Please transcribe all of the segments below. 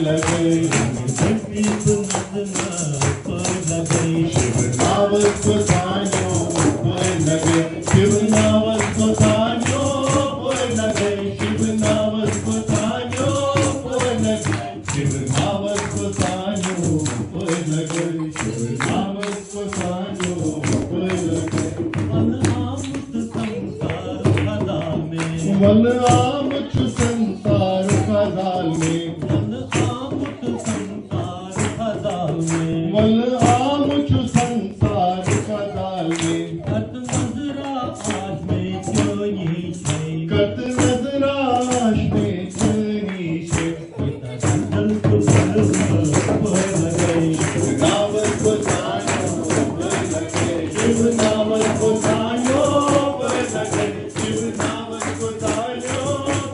लगे तकलीफ नदमा पर लगे शिव नावत को तानियो पर लगे शिव नावत को तानियो पर लगे शिव नावत को तानियो पर लगे शिव नावत को तानियो पर लगे शिव नावत को तानियो पर लगे मन आमुत संसार खदाल में मन आमुत संसार खदाल में मन आमुत संसार खदाल में कत नजरा आज में क्यों ये छे कत नजरा आज में चनी से दल को पर लगे नावत को तानियो पर लगे शिव नावत को तानियो पर लगे शिव नावत को तानियो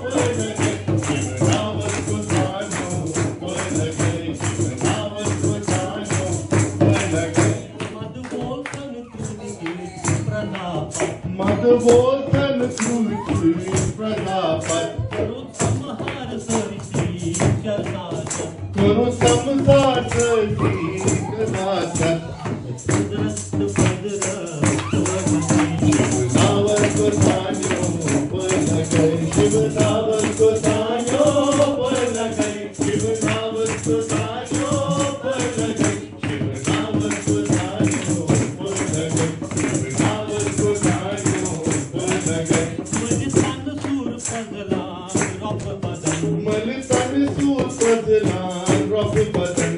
पर लगे शिव नावत को तानियो पर लगे शिव नावत को तानियो पर लगे मद बोलतन तुझी प्रतापत करो संहार सरसी जनात करो समसार की कदाचत कुदरत बदर शिव नावत को तानियो पर लगे शिव नावत को तानियो पर लगे शिव नावत को तानियो पर लगे शिव नावत को तानियो पर लगे शिव नावत को तानियो पर लगे मुझ तन सूर पगला रब बदन मन तन सूर पदला रब बदन